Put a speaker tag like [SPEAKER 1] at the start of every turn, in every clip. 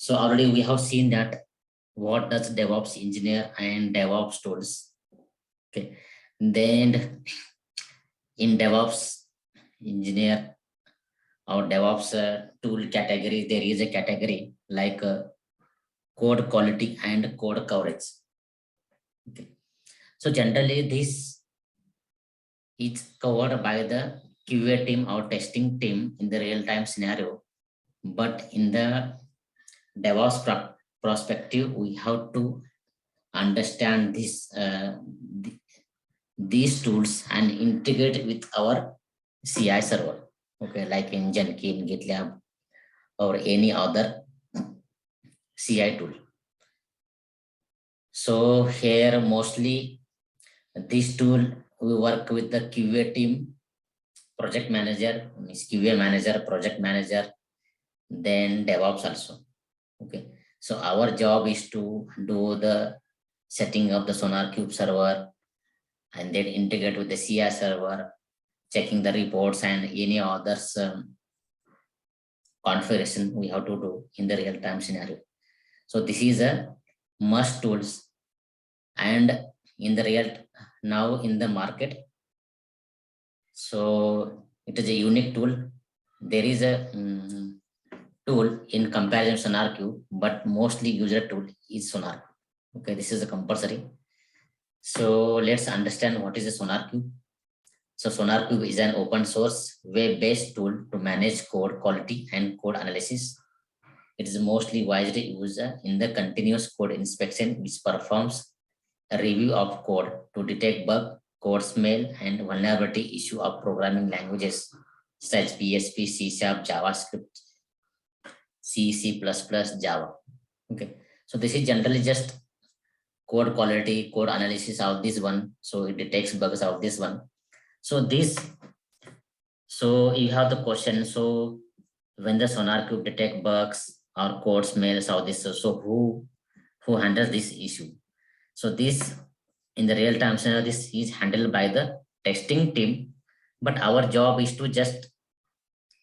[SPEAKER 1] So already we have seen that what does DevOps engineer and DevOps tools. Okay, then in DevOps engineer or DevOps tool category, there is a category like code quality and code coverage. Okay, so generally this is covered by the QA team or testing team in the real-time scenario, but in the DevOps perspective, we have to understand this these tools and integrate with our CI server. Okay, like in Jenkins, GitLab, or any other CI tool. So here mostly this tool we work with the QA team, project manager, QA manager, project manager, then DevOps also. Okay, so our job is to do the setting up the SonarQube server and then integrate with the CI server, checking the reports and any others configuration we have to do in the real-time scenario. So this is a must tools, and in the real now in the market, so it is a unique tool. There is a tool in comparison SonarQube, but mostly user tool is SonarQube. Okay, this is a compulsory. So let's understand what is a SonarQube. So SonarQube is an open source web-based tool to manage code quality and code analysis. It is mostly widely used in the continuous code inspection, which performs a review of code to detect bug, code smell, and vulnerability issue of programming languages such as PHP, C#, JavaScript, C++, Java. Okay, so this is generally just code quality, code analysis of this one. So it detects bugs of this one. So this, so you have the question. So when the SonarQube detect bugs or code smells or this, so who handles this issue? So this in the real time scenario, this is handled by the testing team, but our job is to just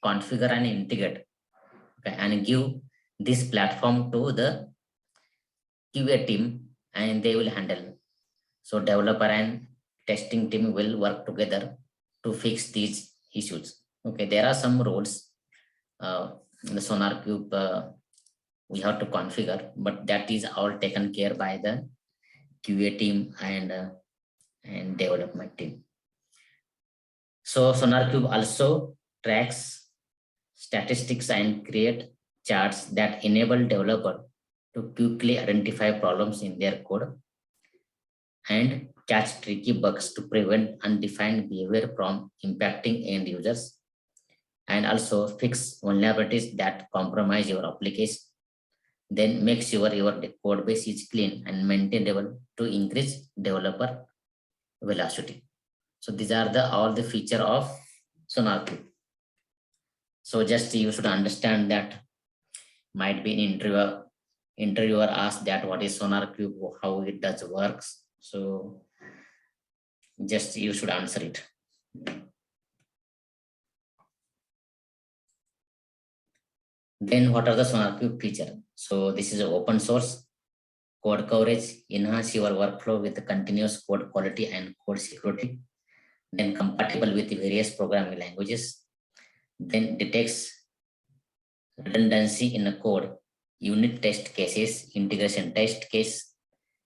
[SPEAKER 1] configure and integrate, okay, and give this platform to the QA team, and they will handle. So developer and testing team will work together to fix these issues. Okay, there are some roles in the SonarQube we have to configure, but that is all taken care by the QA team and development team. So SonarQube also tracks statistics and create charts that enable developer to quickly identify problems in their code and catch tricky bugs to prevent undefined behavior from impacting end users, and also fix vulnerabilities that compromise your application. Then make sure your code base is clean and maintainable to increase developer velocity. So these are all the feature of SonarQube. So just you should understand that might be an interviewer asked that what is SonarQube, how it does works. So just you should answer it. Then what are the SonarQube feature? So this is an open source code coverage, enhance your workflow with the continuous code quality and code security. Then compatible with the various programming languages. Then detects redundancy in the code, unit test cases, integration test case,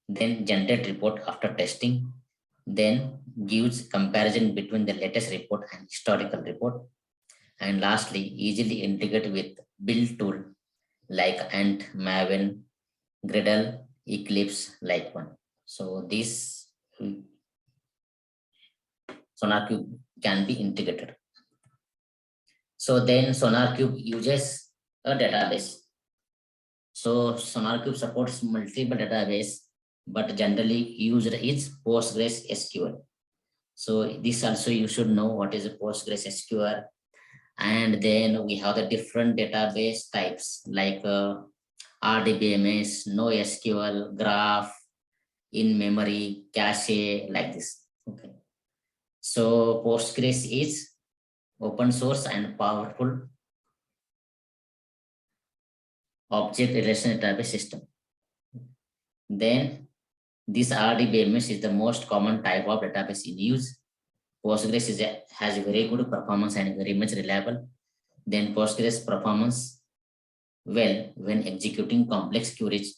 [SPEAKER 1] then generate report after testing, then gives comparison between the latest report and historical report, and lastly, easily integrate with build tool like Ant, Maven, Gradle, Eclipse, like one. So this SonarQube can be integrated. So then SonarQube uses a database. So SonarQube supports multiple database, but generally used is PostgreSQL. So this also you should know what is a PostgreSQL. And then we have the different database types like RDBMS, NoSQL, Graph, in-memory, cache, like this. Okay. So Postgres is open source and powerful object relational database system. Then this RDBMS is the most common type of database in use. Postgres has very good performance and very much reliable. Then Postgres performance well when executing complex queries.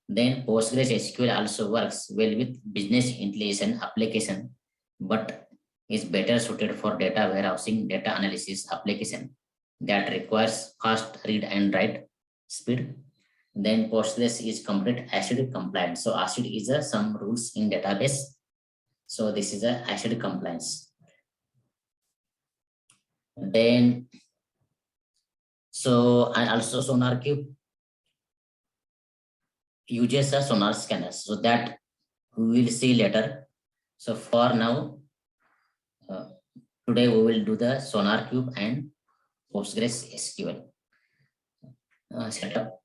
[SPEAKER 1] Then PostgreSQL also works well with business intelligence application, but is better suited for data warehousing, data analysis application that requires fast read and write speed. Then Postgres is complete ACID compliant. So ACID is some rules in database. So this is a ACID compliance. Then, so and also SonarQube uses a sonar scanner, so that we will see later. So for now, today we will do the SonarQube and PostgreSQL setup.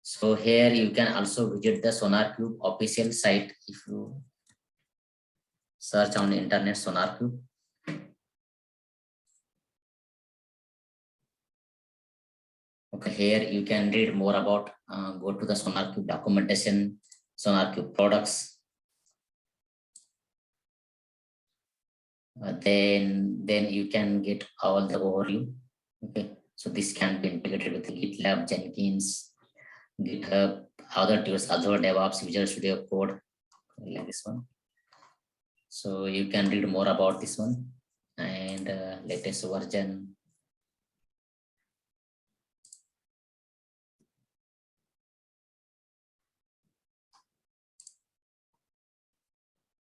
[SPEAKER 1] So here you can also visit the SonarQube official site if you search on the internet SonarQube. Okay, here you can read more about, go to the SonarQube documentation, SonarQube products. Then you can get all the overview. Okay, so this can be integrated with GitLab, Jenkins, GitHub, other tools, Azure DevOps, Visual Studio Code, like this one. So you can read more about this one and latest version.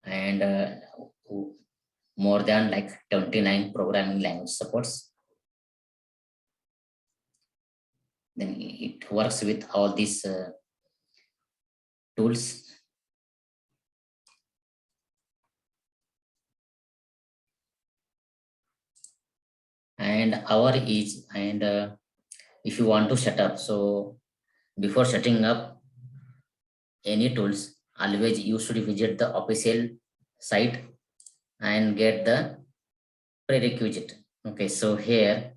[SPEAKER 1] And more than like 29 programming language supports. Then it works with all these tools. And if you want to set up, so before setting up any tools, always you should visit the official site and get the prerequisite. Okay, so here,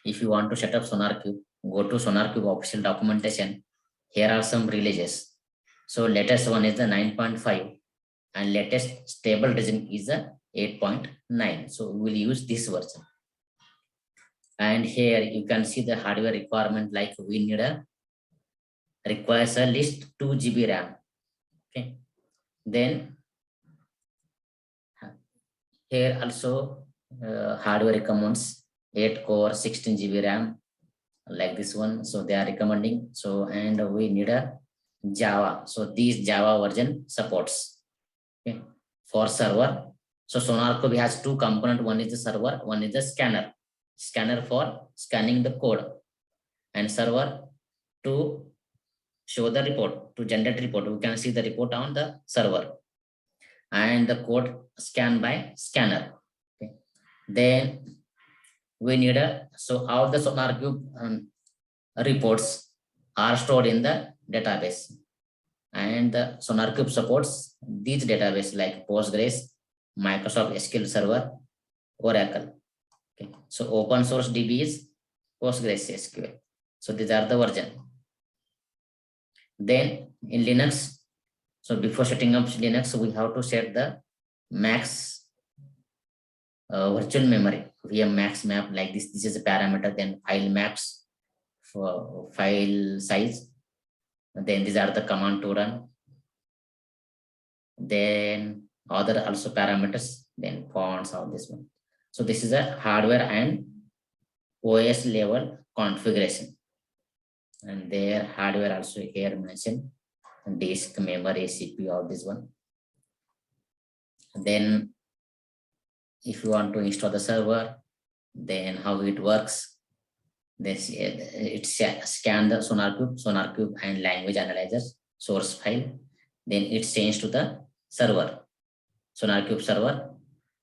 [SPEAKER 1] if you want to set up SonarQube, go to SonarQube official documentation. Here are some releases. So latest one is the 9.5 and latest stable version is the 8.9. So we will use this version. And here you can see the hardware requirement, like we need requires a least 2 GB RAM. Okay. Then here also hardware recommends 8 core 16 GB RAM, like this one. So they are recommending. So and we need a Java. So these Java version supports. Okay. For server, so SonarQube has two components. One is the server, one is the scanner. Scanner for scanning the code, and server to show the report, to generate report. We can see the report on the server and the code scanned by scanner. Okay. Then we need so all the SonarQube reports are stored in the database, and the SonarQube supports these databases like Postgres, Microsoft SQL Server, Oracle. Okay. So open source DB is PostgreSQL. So these are the version. Then in Linux, so before setting up Linux, we have to set the max virtual memory, VM max map, like this. This is a parameter. Then file maps for file size. And then these are the command to run. Then other also parameters, then fonts, all this one. So this is a hardware and OS level configuration. And their hardware also here mentioned, disk, memory, CPU, all this one. And then if you want to install the server, then how it works, this it scan the SonarQube and language analyzer source file. Then it sends to the server, SonarQube server.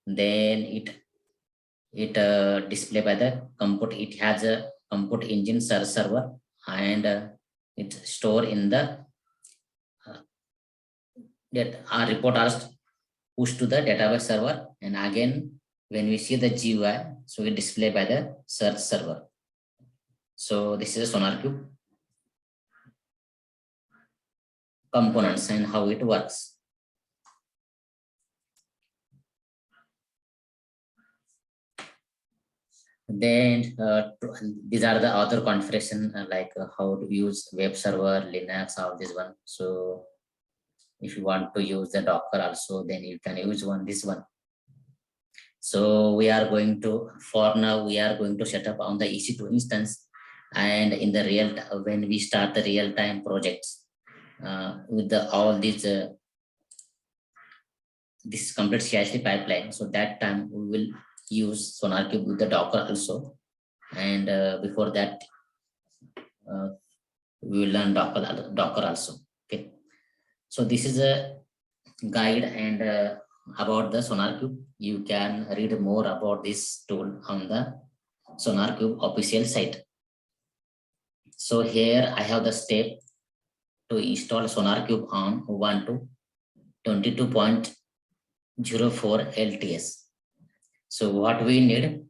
[SPEAKER 1] Then it display by the compute. It has a compute engine search server, and it store in the that our report are pushed to the database server, and again when we see the GUI, so it display by the search server. So this is a SonarQube components and how it works. Then these are the other configuration like how to use web server, Linux, all this one. So if you want to use the Docker also, then you can use this one. So we are going to, for now, we are going to set up on the EC2 instance, and in the when we start the real-time projects with all these this complete CI/CD pipeline. So that time we will use SonarQube with the Docker also, and before that we will learn Docker also. Okay, so this is a guide and about the SonarQube. You can read more about this tool on the SonarQube official site. So here I have the step to install SonarQube on Ubuntu 22.04 LTS. So what we need,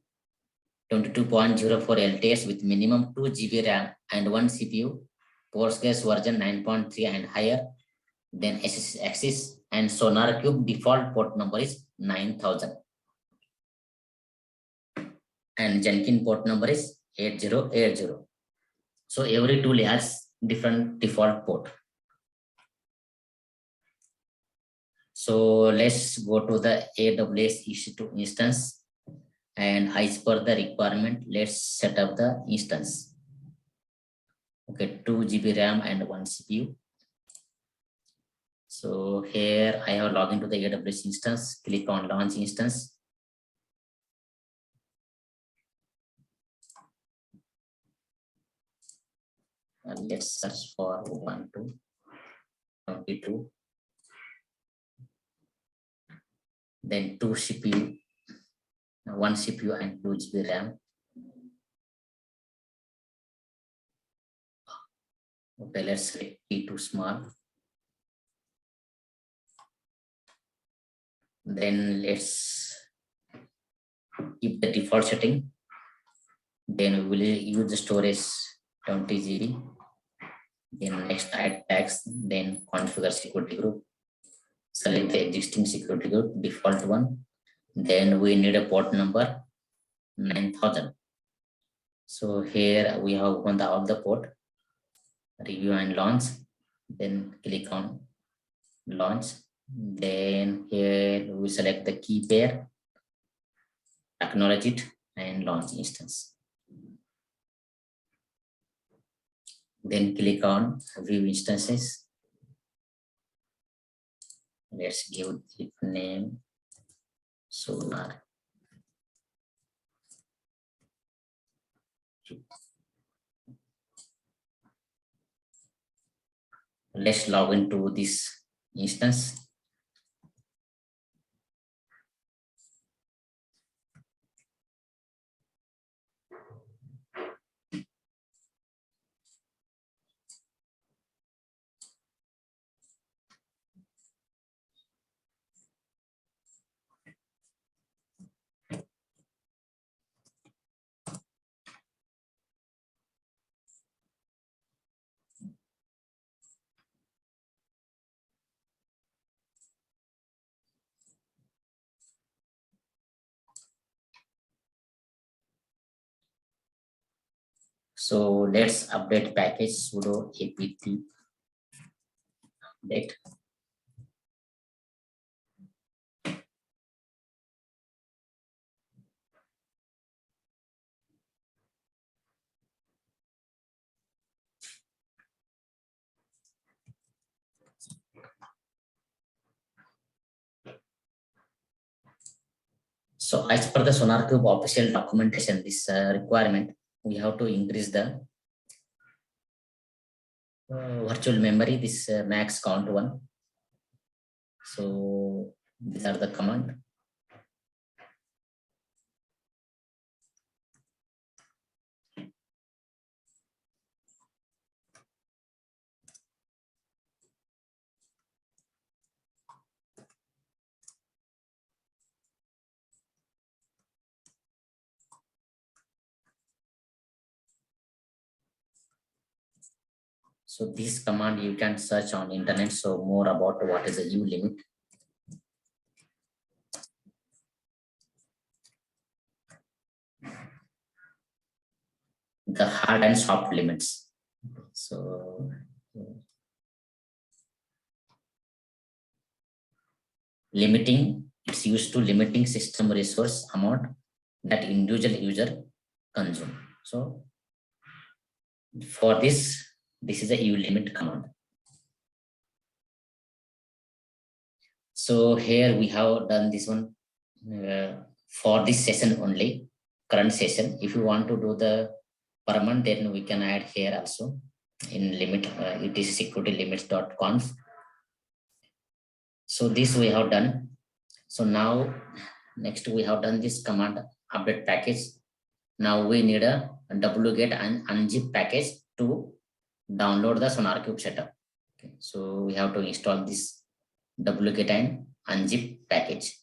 [SPEAKER 1] 22.04 LTS with minimum 2 GB RAM and 1 CPU, Postgres version 9.3 and higher, then SSH access, and SonarQube default port number is 9000. And Jenkins port number is 8080. So every tool has different default port. So let's go to the AWS EC2 instance, and as per the requirement, let's set up the instance. Okay, 2 GB RAM and 1 CPU. So here I have logged into the AWS instance, click on launch instance. And let's search for Ubuntu 22. Then 2 CPU, 1 CPU and 2 GB RAM. Okay, let's select T2 small. Then let's keep the default setting. Then we will use the storage 20 GB. Then next add tags, then configure security group. Select the existing security group, default one. Then we need a port number 9000. So here we have opened all the port, review and launch. Then click on launch. Then here we select the key pair, acknowledge it, and launch instance. Then click on view instances. Let's give it name Sonar. Let's log into this instance. So let's update package sudo apt update. So as per the SonarQube official documentation, this requirement, we have to increase the virtual memory, this max count 1. So these are the command. So this command you can search on internet. So more about what is a U limit. The hard and soft limits. So limiting, it's used to limiting system resource amount that individual user consume. So for this is a U limit command. So here we have done this one for this session only, current session. If you want to do the permanent, then we can add here also in limit, it is security limits.conf. So this we have done. So now next we have done this command update package. Now we need a wget and unzip package to download the SonarQube setup. Okay, so we have to install this wget and unzip package.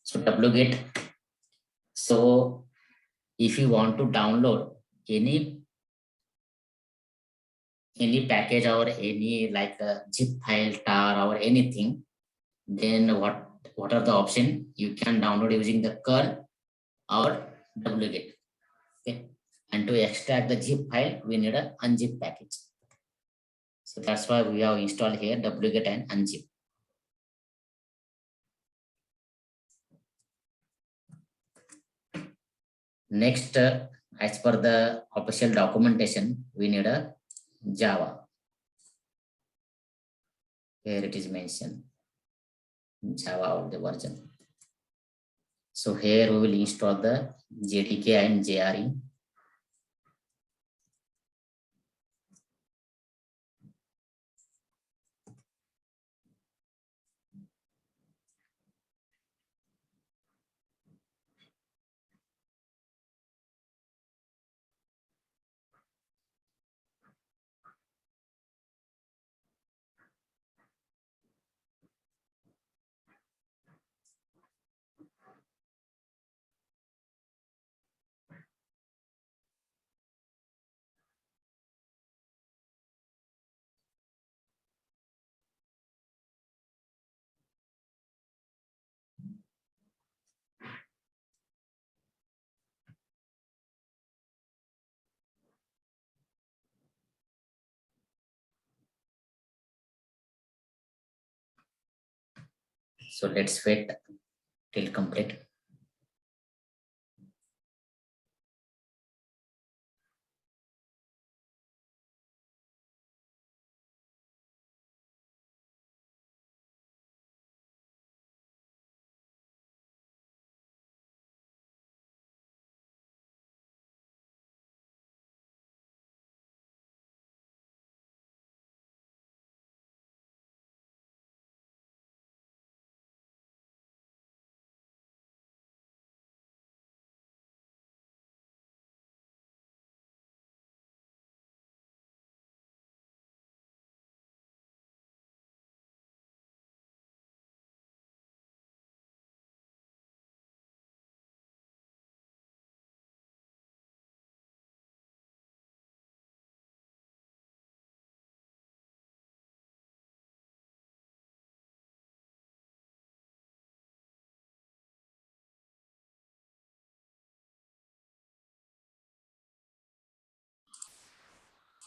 [SPEAKER 1] So wget. So if you want to download any package or any like a zip file, tar or anything, then what are the options? You can download using the curl or wget. Okay, and to extract the zip file, we need a unzip package. So that's why we have installed here wget and unzip. Next, as per the official documentation, we need a Java. Here it is mentioned Java of the version. So here we will install the JDK and JRE. So let's wait till complete.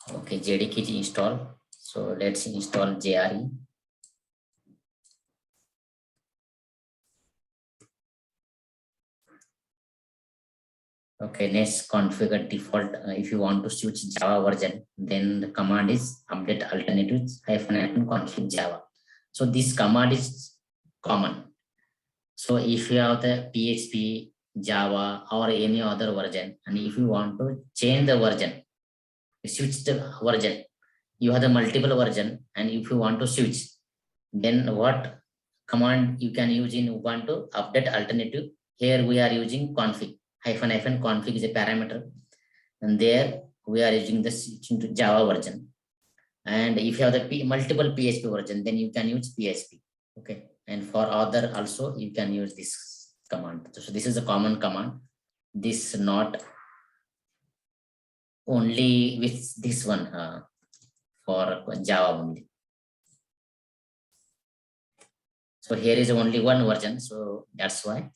[SPEAKER 1] Okay, JDK is installed. So let's install JRE. Okay, next configure default. If you want to switch Java version, then the command is update alternatives -config Java. So this command is common. So if you have the PHP, Java, or any other version, and if you want to change the version, switch the version, you have the multiple version, and if you want to switch, then what command you can use in Ubuntu? Update alternative. Here we are using config. -config is a parameter, and there we are using the switching to Java version. And if you have the multiple PHP version, then you can use PHP. Okay, and for other also you can use this command. So this is a common command. This not only with this one for Java only. So here is only one version, so that's why.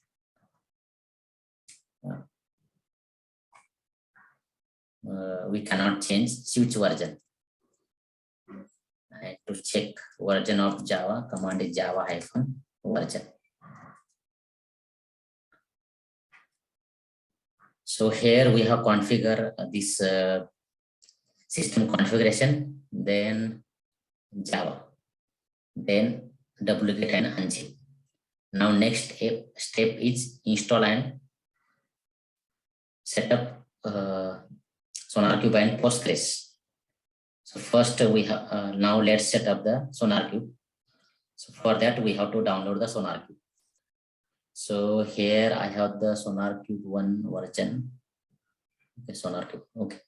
[SPEAKER 1] We cannot change switch version. To check version of Java, command is Java -version. So here we have configured this system configuration, then Java, then duplicate and unzip. Now next step is install and set up SonarQube and Postgres. So first we have now let's set up the SonarQube. So for that we have to download the SonarQube. So here I have the SonarQube 1 version. Okay, SonarQube. Okay.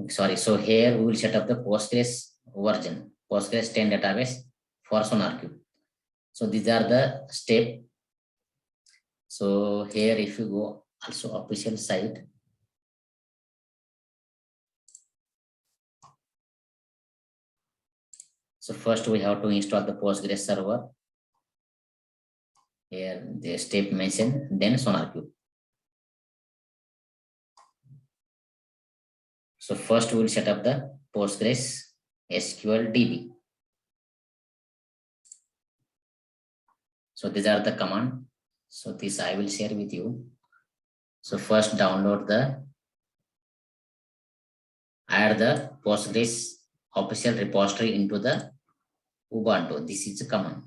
[SPEAKER 1] Sorry. So here we will set up the Postgres version, Postgres 10 database for SonarQube. So these are the steps. So here if you go also official site. So first we have to install the Postgres server. Here the step mentioned, then SonarQube. So first we will set up the PostgreSQL DB. So these are the command. So this I will share with you. So first download add the Postgres official repository into the Ubuntu. This is the command.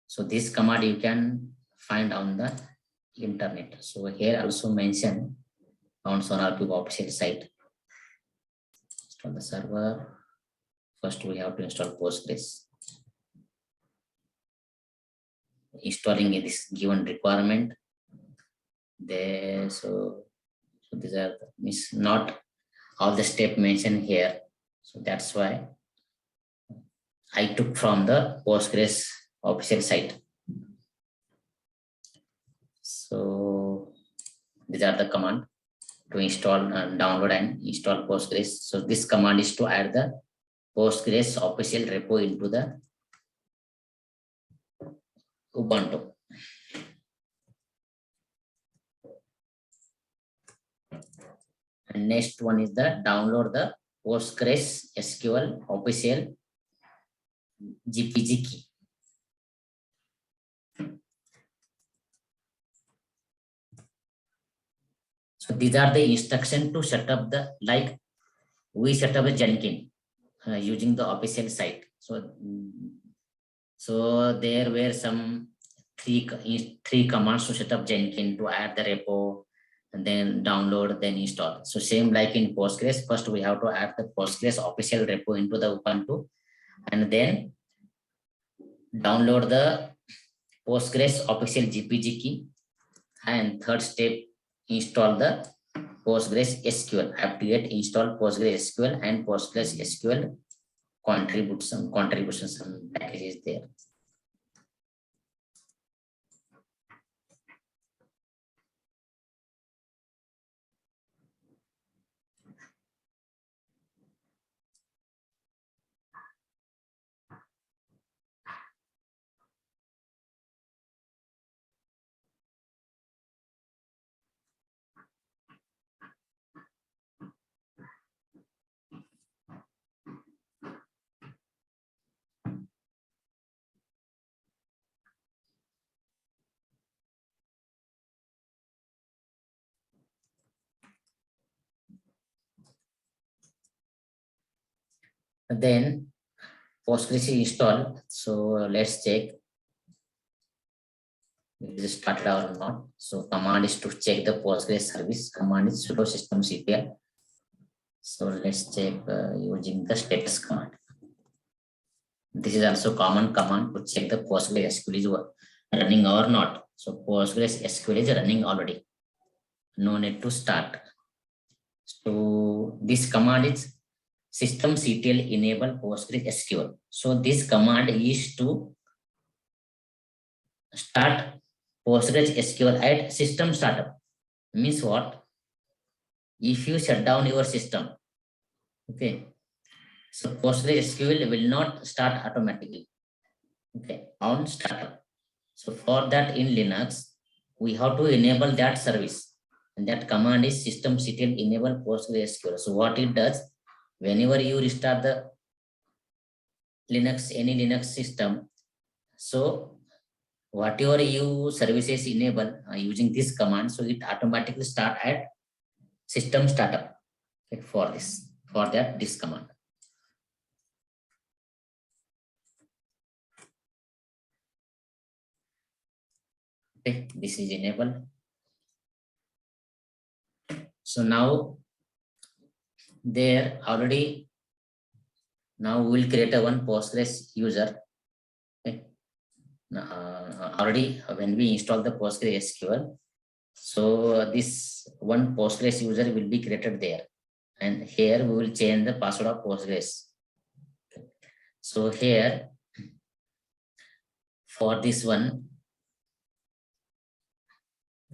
[SPEAKER 1] So this command you can find on the internet. So here also mention on SonarQube official site. Install the server. First we have to install Postgres. Installing this given requirement. There, so these are not all the step mentioned here. So that's why I took from the Postgres official site. So these are the command to install and download and install Postgres. So this command is to add the Postgres official repo into the Ubuntu. And next one is the download the PostgreSQL official GPG key. So these are the instructions to set up the, like we set up a Jenkins using the official site. So there were some three commands to set up Jenkins, to add the repo, and then download, then install. So same like in Postgres, first we have to add the Postgres official repo into the Ubuntu, and then download the Postgres official GPG key, and third step, install the PostgreSQL. Activate install PostgreSQL, and PostgreSQL contribution some packages there. Then Postgres is installed. So let's check it is started or not. So command is to check the Postgres service. Command is sudo systemctl. So let's check using the status command. This is also common command to check the PostgreSQL is running or not. So PostgreSQL is running already. No need to start. So this command is systemctl enable PostgreSQL. So this command is to start PostgreSQL at system startup. Means what? if you shut down your system, okay, so PostgreSQL will not start automatically, okay, on startup. So for that in Linux, we have to enable that service. And that command is systemctl enable PostgreSQL. So what it does, whenever you restart the Linux, any Linux system, so whatever you services enable using this command, so it automatically start at system startup, okay, for this command. Okay, this is enabled. So now there already, now we will create a one Postgres user. Okay. Already when we install the PostgreSQL, so this one Postgres user will be created there, and here we will change the password of Postgres. Okay. So here for this one,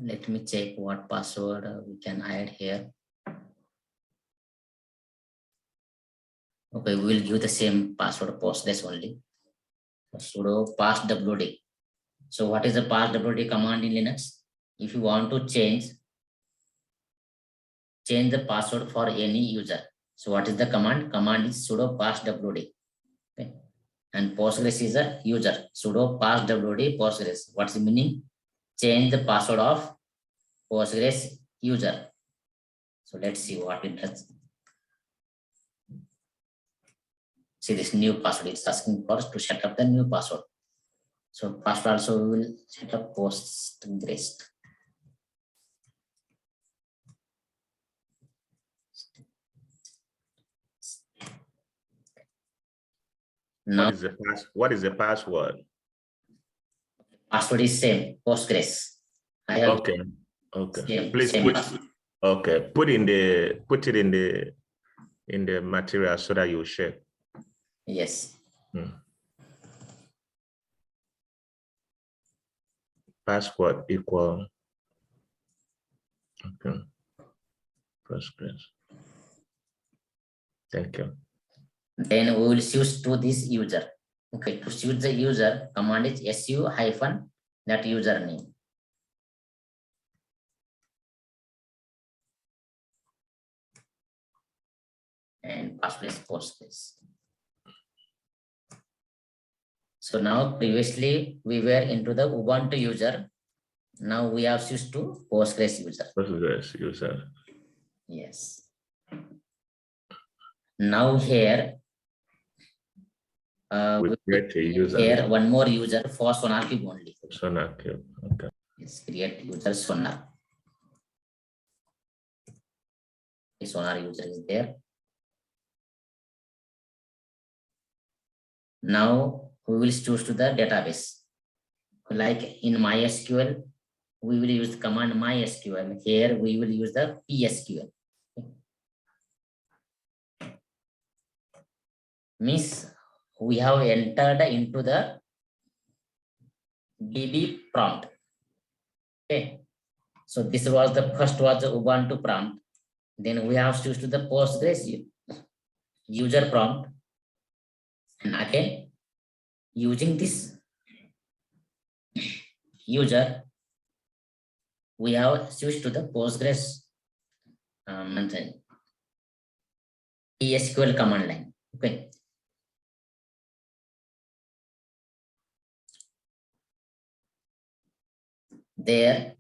[SPEAKER 1] let me check what password we can add here. Okay, we will give the same password Postgres only. Sudo passwd. So what is the passwd command in Linux? If you want to change the password for any user. So what is the command? Command is sudo passwd. Okay. And Postgres is a user. Sudo passwd Postgres. What's the meaning? Change the password of Postgres user. So let's see what it does. See this new password. It's asking for us to set up the new password. So password also we will set up Postgres. Now,
[SPEAKER 2] what is the password?
[SPEAKER 1] Password is same, Postgres.
[SPEAKER 2] Okay. Please put put it in the material so that you share.
[SPEAKER 1] Yes.
[SPEAKER 2] Password equal. Okay. Postgres. Thank you.
[SPEAKER 1] Then we will choose to this user. Okay, to choose the user, command is su hyphen that username. And password is Postgres. So now previously we were into the Ubuntu user. Now we have switched to Postgres user.
[SPEAKER 2] Postgres user.
[SPEAKER 1] Yes. Now here, we
[SPEAKER 2] create a user.
[SPEAKER 1] Here one more user for SonarQube only.
[SPEAKER 2] SonarQube. Okay.
[SPEAKER 1] Yes, create user Sonar. The Sonar user is there. Now we will choose to the database. Like in MySQL, we will use the command MySQL. Here we will use the PSQL. Means we have entered into the DB prompt. Okay. So this was the first was the Ubuntu prompt. Then we have switched to the Postgres user prompt. And again, using this user, we have switched to the Postgres PSQL command line. Okay. There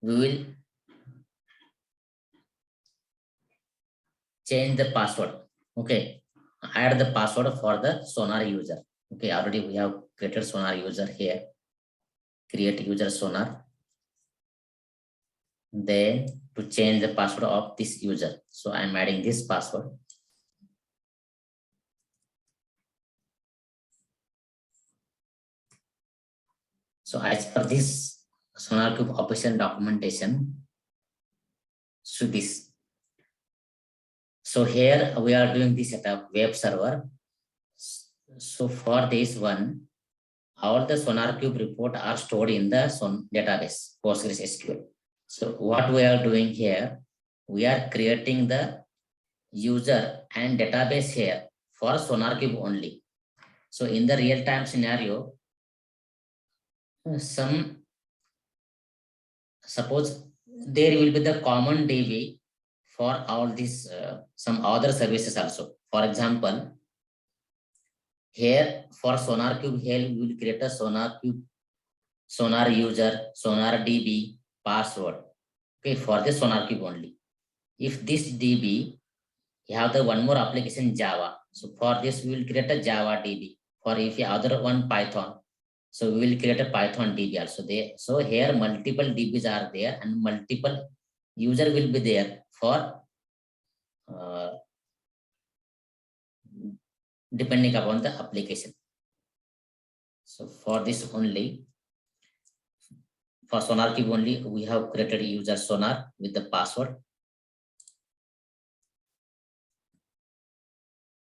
[SPEAKER 1] we will change the password. Okay, add the password for the Sonar user. Okay, already we have created Sonar user here. Create user Sonar. Then to change the password of this user. So I'm adding this password. So as per this SonarQube official documentation, so this. So here we are doing this at a web server. So for this one, all the SonarQube report are stored in the database PostgreSQL. So what we are doing here, we are creating the user and database here for SonarQube only. So in the real-time scenario, suppose there will be the common DB for all these some other services also. For example, here for SonarQube, here we will create a SonarQube, Sonar user, Sonar DB, password. Okay, for the SonarQube only. If this DB, you have the one more application Java. So for this, we will create a Java DB. For if you other one Python, so we will create a Python DB also there. So here multiple DBs are there and multiple user will be there for depending upon the application. So for this only, for SonarQube only, we have created user Sonar with the password.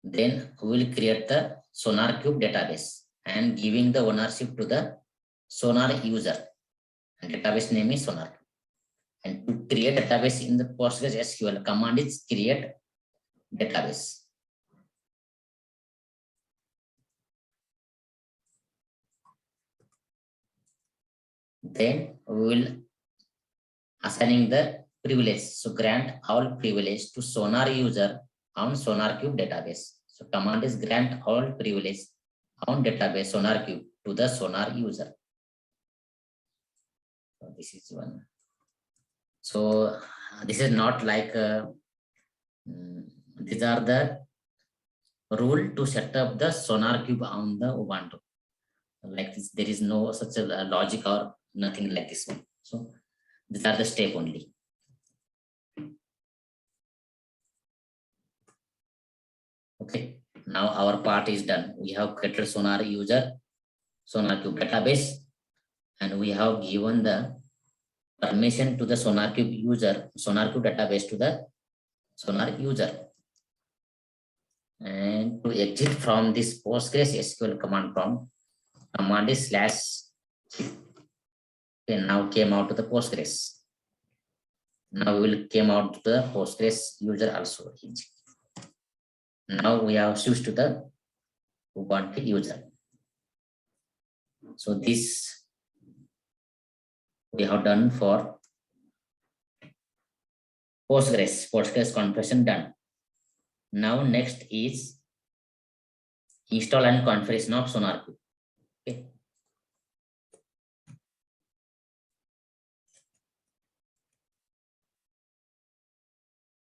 [SPEAKER 1] Then we will create the SonarQube database and giving the ownership to the Sonar user. And database name is SonarQube. And to create database in the PostgreSQL, command is create database. Then we will assigning the privilege. So grant all privilege to Sonar user on SonarQube database. So command is grant all privilege on database SonarQube to the Sonar user. So this is one. So this is not like these are the rule to set up the SonarQube on the Ubuntu. Like this, there is no such a logic or nothing like this one. So these are the step only. Okay, now our part is done. We have created Sonar user, SonarQube database, and we have given the permission to the SonarQube user, SonarQube database to the Sonar user. And to exit from this PostgreSQL command prompt, command is /. Okay, now came out to the Postgres. Now we will came out to the Postgres user also. Now we have switched to the Ubuntu user. So this we have done for Postgres configuration done. Now next is install and configuration of SonarQube. Okay.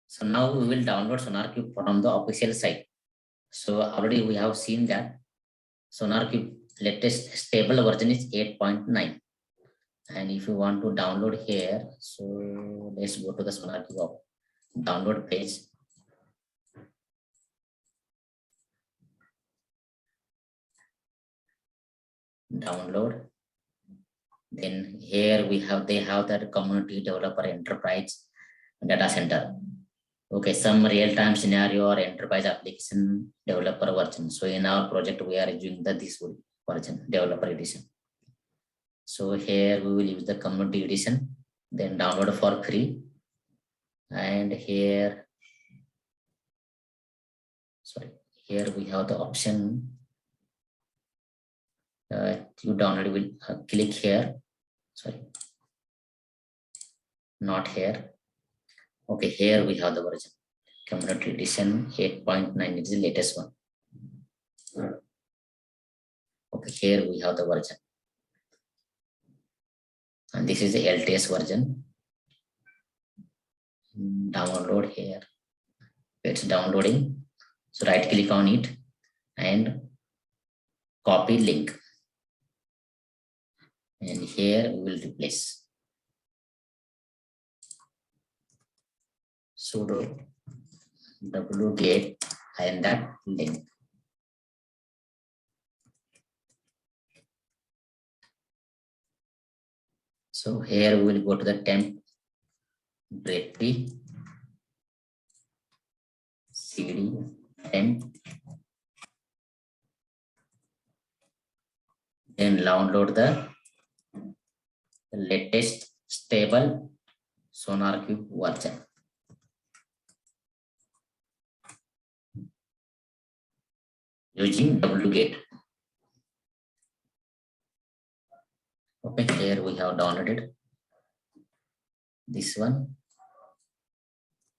[SPEAKER 1] So now we will download SonarQube from the official site. So already we have seen that SonarQube latest stable version is 8.9. And if you want to download here, so let's go to the SonarQube download page. Download. Then here we have, they have that community developer enterprise data center. Okay, some real-time scenario or enterprise application developer version. So in our project, we are using this version, developer edition. So here we will use the community edition, then download for free. And here, here we have the option. You download will click here. Not here. Okay, here we have the version. Community edition 8.9 is the latest one. Okay, here we have the version. And this is the LTS version. Download here. It's downloading. So right click on it and copy link. And here we will replace. Sudo wget and that link. So here we will go to the temp directory, cd temp, then download the latest stable SonarQube version. Using wget. Okay, here we have downloaded this one.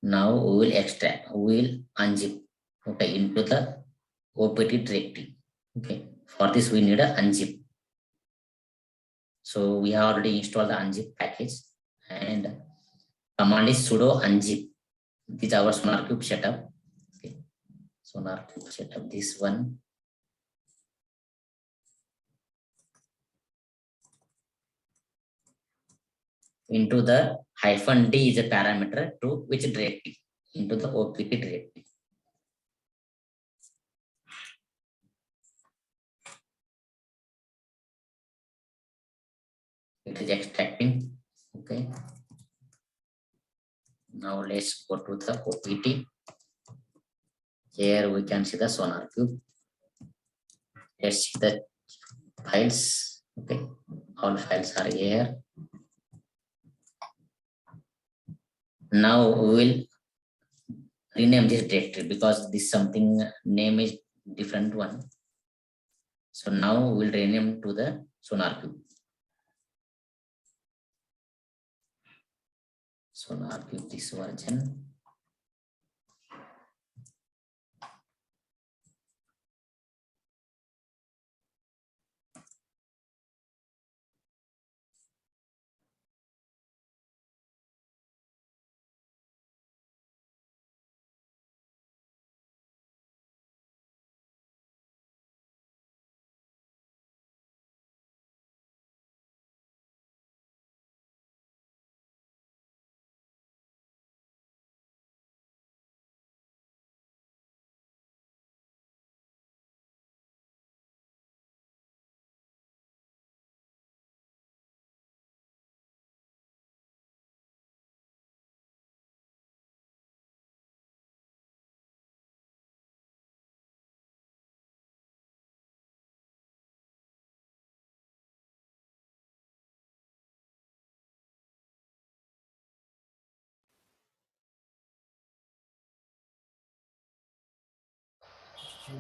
[SPEAKER 1] Now we will extract, we will unzip, okay, into the OPT directory. Okay, for this we need a unzip. So we have already installed the unzip package, and command is sudo unzip. This is our SonarQube setup. Okay, SonarQube setup, this one. Into the -d is a parameter to which directory? Into the OPT directory. It is extracting. Okay. Now let's go to the OPT. Here we can see the SonarQube. Let's see the files. Okay, all files are here. Now we will rename this directory because this something name is different one. So now we will rename to the SonarQube. SonarQube this version.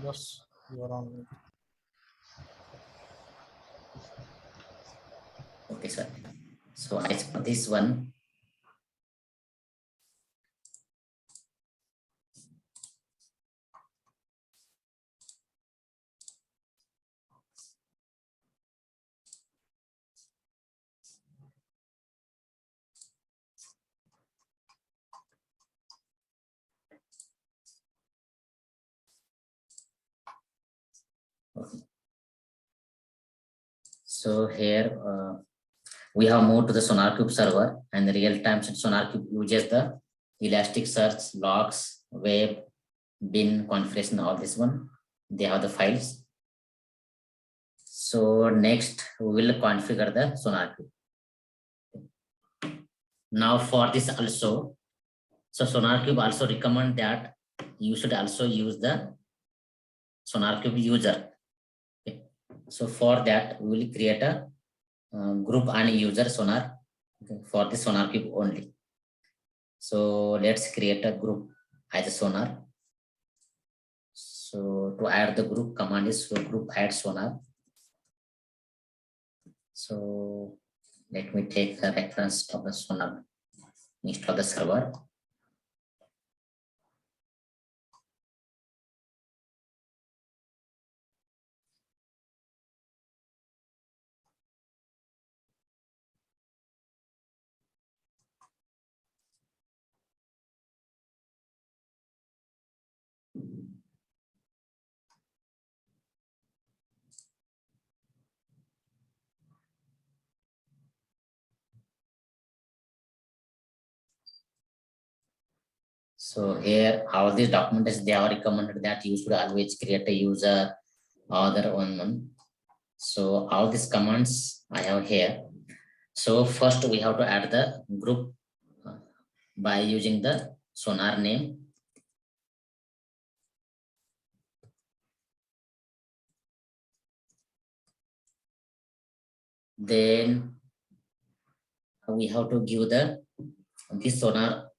[SPEAKER 3] Yes, you are on.
[SPEAKER 1] Okay, sir. So I saw this one. Okay. So here we have moved to the SonarQube server, and the real-time SonarQube uses the Elasticsearch, logs, web, bin configuration, all this one. They have the files. So next we will configure the SonarQube. Now for this also, so SonarQube also recommend that you should also use the SonarQube user. Okay. So for that we will create a group and user Sonar, okay, for the SonarQube only. So let's create a group as a Sonar. So to add the group, command is group add Sonar. So let me take the reference of the Sonar, install the server. So here, all these documents, they are recommended that you should always create a user other one. So all these commands I have here. So first we have to add the group by using the Sonar name. Then we have to give the this Sonar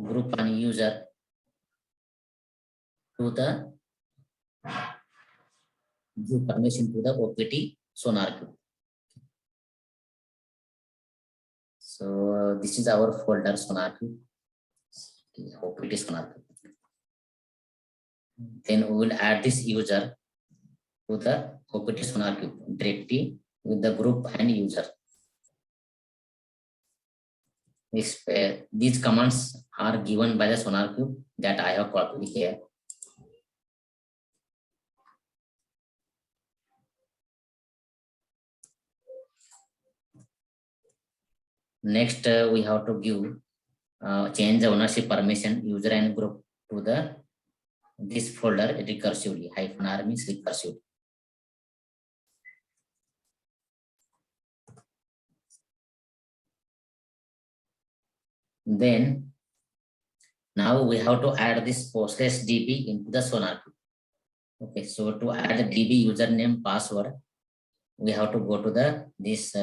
[SPEAKER 1] group and user to the give permission to the OPT SonarQube. So this is our folder SonarQube, OPT SonarQube. Then we will add this user to the OPT SonarQube directly with the group and user. These commands are given by the SonarQube that I have copied here. Next, we have to give change the ownership permission user and group to the this folder recursively. -r means recursive. Then now we have to add this Postgres DB into the SonarQube. Okay, so to add the DB username password, we have to go to the this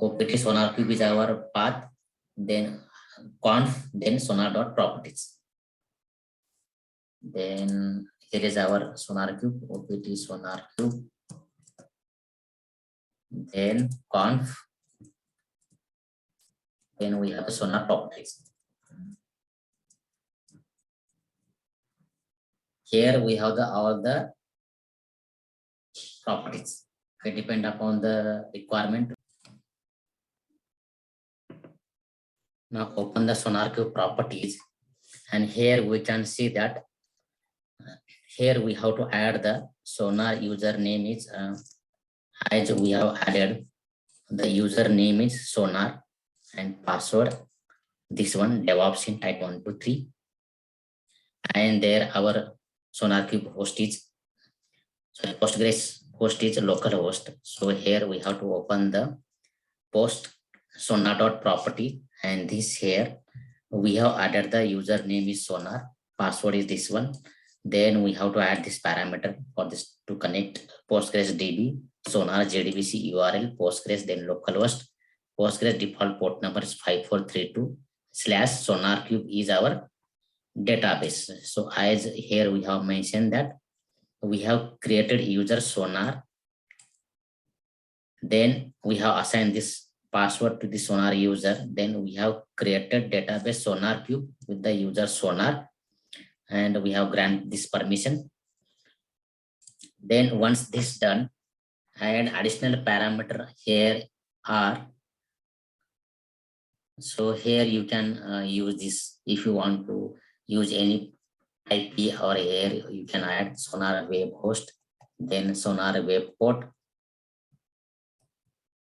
[SPEAKER 1] OPT SonarQube is our path, then conf, then sonar.properties. Then here is our SonarQube, OPT SonarQube, then conf, then we have the sonar properties. Here we have all the properties. They depend upon the requirement. Now open the SonarQube properties, and here we can see that here we have to add the Sonar username is as we have added the username is Sonar and password this one DevOps in type 1 to 3, and there our SonarQube host is Postgres host is local host. So here we have to open the post sonar.property, and this here we have added the username is Sonar, password is this one. Then we have to add this parameter for this to connect Postgres DB, Sonar JDBC URL, Postgres, then localhost. Postgres default port number is 5432 / SonarQube is our database. So as here we have mentioned that we have created user Sonar. Then we have assigned this password to the Sonar user. Then we have created database SonarQube with the user Sonar, and we have granted this permission. Then once this done, and additional parameter here are, so here you can use this if you want to use any IP, or here you can add Sonar web host, then Sonar web port,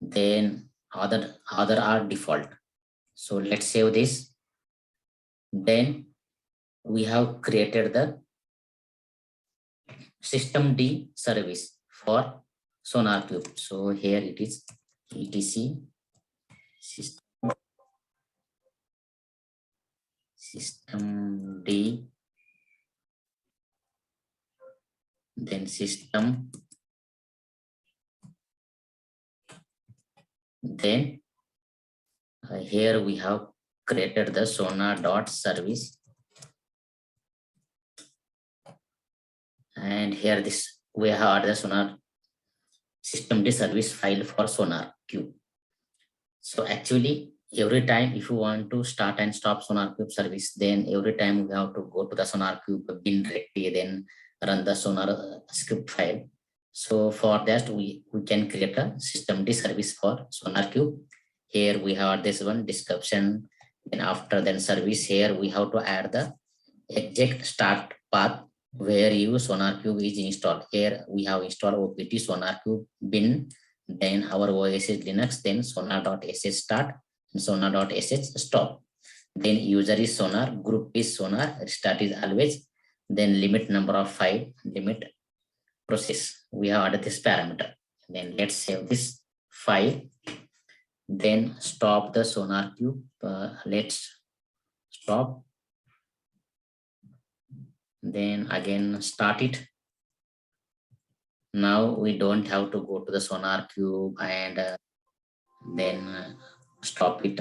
[SPEAKER 1] then other are default. So let's save this. Then we have created the systemd service for SonarQube. So here it is etc systemd, then system, then here we have created the sonar.service, and here this we have added the Sonar systemd service file for SonarQube. So actually every time if you want to start and stop SonarQube service, then every time we have to go to the SonarQube bin directory, then run the Sonar script file. So for that we can create a systemd service for SonarQube. Here we have this one description, then after then service, here we have to add the exact start path where your SonarQube is installed. Here we have installed OPT SonarQube bin, then our OS is Linux, then sonar.sh start and sonar.sh stop. Then user is Sonar, group is Sonar, restart is always, then limit number of 5, limit process. We have added this parameter. Then let's save this file. Then stop the SonarQube. Let's stop. Then again start it. Now we don't have to go to the SonarQube and then stop it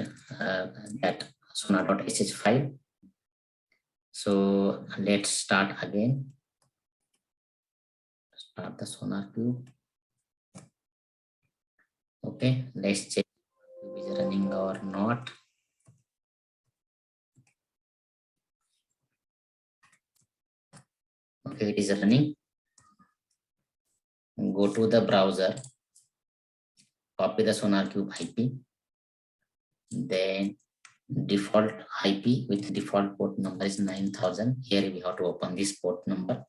[SPEAKER 1] that sonar.sh file. So let's start again. Start the SonarQube. Okay, let's check if it is running or not. Okay, it is running. Go to the browser, copy the SonarQube IP, then default IP with default port number is 9000. Here we have to open this port number.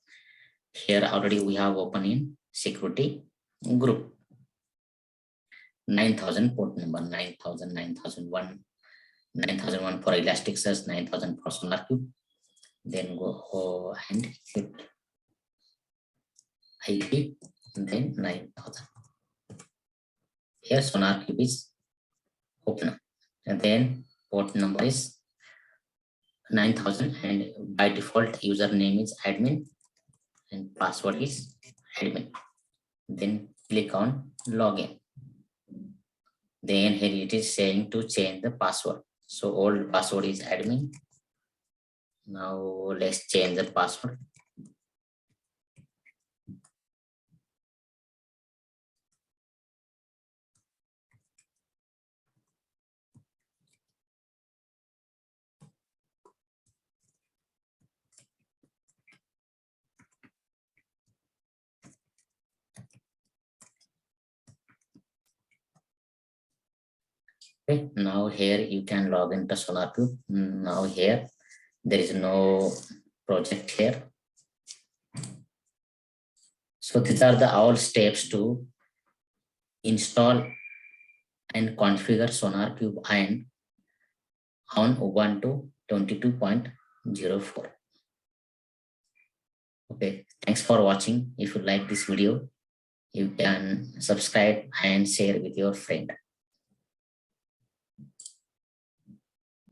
[SPEAKER 1] Here already we have open in security group. 9000 port number, 9000, 9001, 9001 for Elasticsearch, 9000 for SonarQube. Then go and hit IP, then 9000. Here SonarQube is open, and then port number is 9000, and by default username is admin and password is admin. Then click on login. Then here it is saying to change the password. So old password is admin. Now let's change the password. Okay, now here you can log into SonarQube. Now here there is no project here. So these are the all steps to install and configure SonarQube and on Ubuntu 22.04. Okay, thanks for watching. If you like this video, you can subscribe and share with your friend.